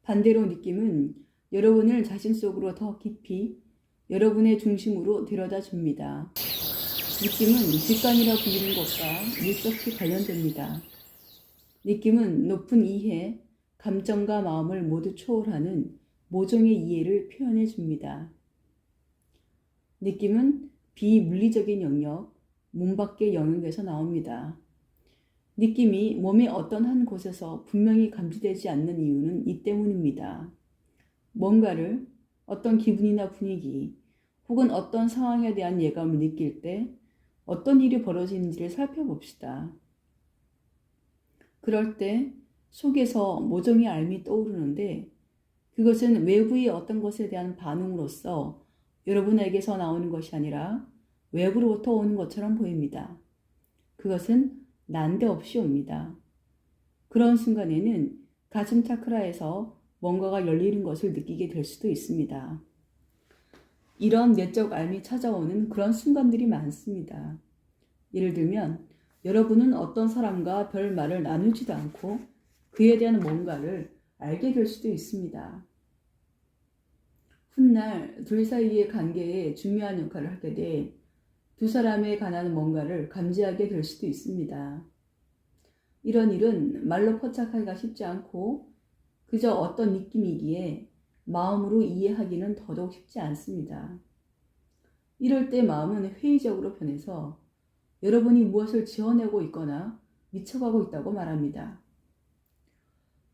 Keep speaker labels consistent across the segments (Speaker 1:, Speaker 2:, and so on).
Speaker 1: 반대로 느낌은 여러분을 자신 속으로 더 깊이 여러분의 중심으로 데려다 줍니다. 느낌은 직관이라 불리는 것과 밀접히 관련됩니다. 느낌은 높은 이해, 감정과 마음을 모두 초월하는 모종의 이해를 표현해 줍니다. 느낌은 비물리적인 영역, 몸 밖의 영역에서 나옵니다. 느낌이 몸의 어떤 한 곳에서 분명히 감지되지 않는 이유는 이 때문입니다. 뭔가를 어떤 기분이나 분위기 혹은 어떤 상황에 대한 예감을 느낄 때 어떤 일이 벌어지는지를 살펴봅시다. 그럴 때 속에서 모종의 알미 떠오르는데 그것은 외부의 어떤 것에 대한 반응으로서 여러분에게서 나오는 것이 아니라 외부로부터 오는 것처럼 보입니다. 그것은 난데없이 옵니다. 그런 순간에는 가슴 차크라에서 뭔가가 열리는 것을 느끼게 될 수도 있습니다. 이런 내적 알미 찾아오는 그런 순간들이 많습니다. 예를 들면 여러분은 어떤 사람과 별 말을 나누지도 않고 그에 대한 뭔가를 알게 될 수도 있습니다. 훗날 둘 사이의 관계에 중요한 역할을 하게 돼 두 사람에 관한 뭔가를 감지하게 될 수도 있습니다. 이런 일은 말로 포착하기가 쉽지 않고 그저 어떤 느낌이기에 마음으로 이해하기는 더더욱 쉽지 않습니다. 이럴 때 마음은 회의적으로 변해서 여러분이 무엇을 지어내고 있거나 미쳐가고 있다고 말합니다.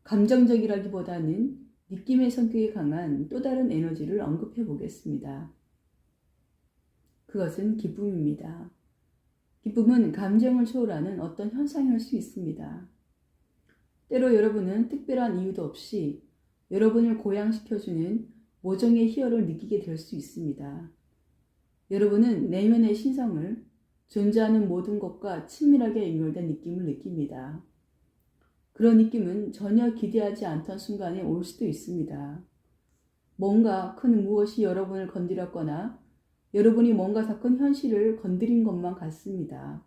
Speaker 1: 감정적이라기보다는 느낌의 성격이 강한 또 다른 에너지를 언급해 보겠습니다. 그것은 기쁨입니다. 기쁨은 감정을 초월하는 어떤 현상일 수 있습니다. 때로 여러분은 특별한 이유도 없이 여러분을 고양시켜주는 모종의 희열을 느끼게 될 수 있습니다. 여러분은 내면의 신성을 존재하는 모든 것과 친밀하게 연결된 느낌을 느낍니다. 그런 느낌은 전혀 기대하지 않던 순간에 올 수도 있습니다. 뭔가 큰 무엇이 여러분을 건드렸거나 여러분이 뭔가 더 큰 현실을 건드린 것만 같습니다.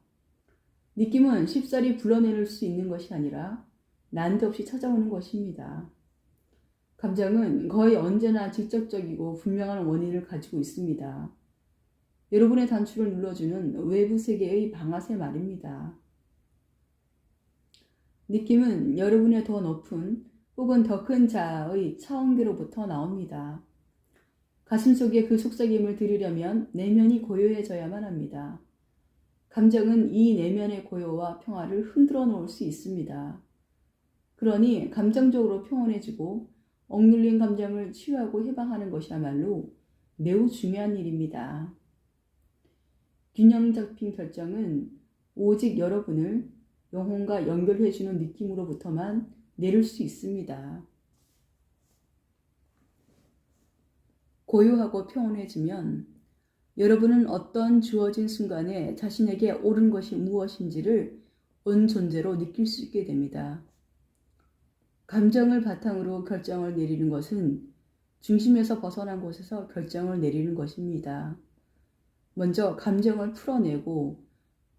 Speaker 1: 느낌은 쉽사리 불러내릴 수 있는 것이 아니라 난데없이 찾아오는 것입니다. 감정은 거의 언제나 직접적이고 분명한 원인을 가지고 있습니다. 여러분의 단추를 눌러주는 외부 세계의 방아쇠 말입니다. 느낌은 여러분의 더 높은 혹은 더 큰 자아의 차원계로부터 나옵니다. 가슴속에 그 속삭임을 들으려면 내면이 고요해져야만 합니다. 감정은 이 내면의 고요와 평화를 흔들어 놓을 수 있습니다. 그러니 감정적으로 평온해지고 억눌린 감정을 치유하고 해방하는 것이야말로 매우 중요한 일입니다. 균형 잡힌 결정은 오직 여러분을 영혼과 연결해주는 느낌으로부터만 내릴 수 있습니다. 고요하고 평온해지면 여러분은 어떤 주어진 순간에 자신에게 옳은 것이 무엇인지를 온 존재로 느낄 수 있게 됩니다. 감정을 바탕으로 결정을 내리는 것은 중심에서 벗어난 곳에서 결정을 내리는 것입니다. 먼저 감정을 풀어내고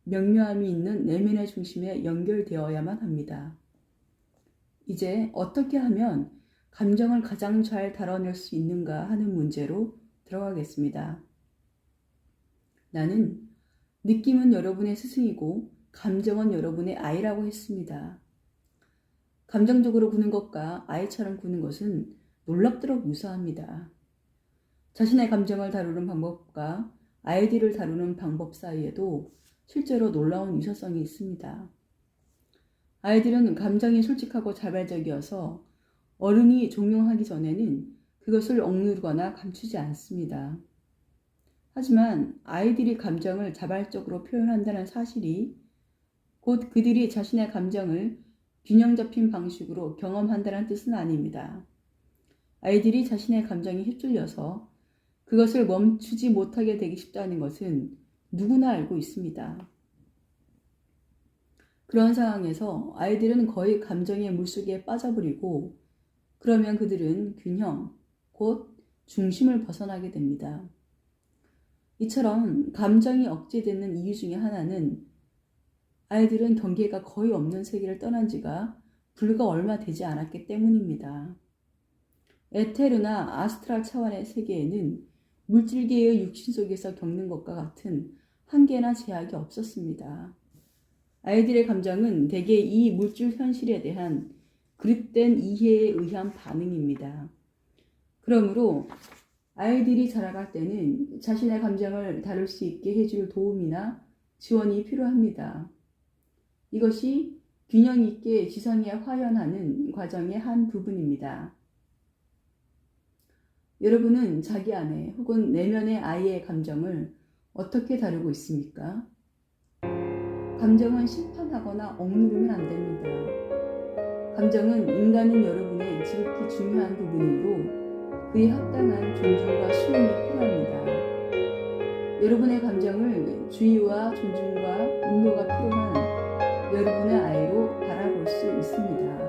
Speaker 1: 명료함이 있는 내면의 중심에 연결되어야만 합니다. 이제 어떻게 하면 감정을 가장 잘 다뤄낼 수 있는가 하는 문제로 들어가겠습니다. 나는 느낌은 여러분의 스승이고 감정은 여러분의 아이라고 했습니다. 감정적으로 구는 것과 아이처럼 구는 것은 놀랍도록 유사합니다. 자신의 감정을 다루는 방법과 아이들을 다루는 방법 사이에도 실제로 놀라운 유사성이 있습니다. 아이들은 감정이 솔직하고 자발적이어서 어른이 종용하기 전에는 그것을 억누르거나 감추지 않습니다. 하지만 아이들이 감정을 자발적으로 표현한다는 사실이 곧 그들이 자신의 감정을 균형 잡힌 방식으로 경험한다는 뜻은 아닙니다. 아이들이 자신의 감정에 휩쓸려서 그것을 멈추지 못하게 되기 쉽다는 것은 누구나 알고 있습니다. 그런 상황에서 아이들은 거의 감정의 물속에 빠져버리고 그러면 그들은 균형, 곧 중심을 벗어나게 됩니다. 이처럼 감정이 억제되는 이유 중에 하나는 아이들은 경계가 거의 없는 세계를 떠난 지가 불과 얼마 되지 않았기 때문입니다. 에테르나 아스트랄 차원의 세계에는 물질계의 육신 속에서 겪는 것과 같은 한계나 제약이 없었습니다. 아이들의 감정은 대개 이 물질 현실에 대한 그릇된 이해에 의한 반응입니다. 그러므로 아이들이 자라갈 때는 자신의 감정을 다룰 수 있게 해줄 도움이나 지원이 필요합니다. 이것이 균형 있게 지성에 화연하는 과정의 한 부분입니다. 여러분은 자기 안에 혹은 내면의 아이의 감정을 어떻게 다루고 있습니까? 감정은 심판하거나 억누르면 안 됩니다. 감정은 인간인 여러분의 지극히 중요한 부분이므로 그에 합당한 존중과 수용이 필요합니다. 여러분의 감정을 주의와 존중과 인도가 필요한 여러분의 아이로 바라볼 수 있습니다.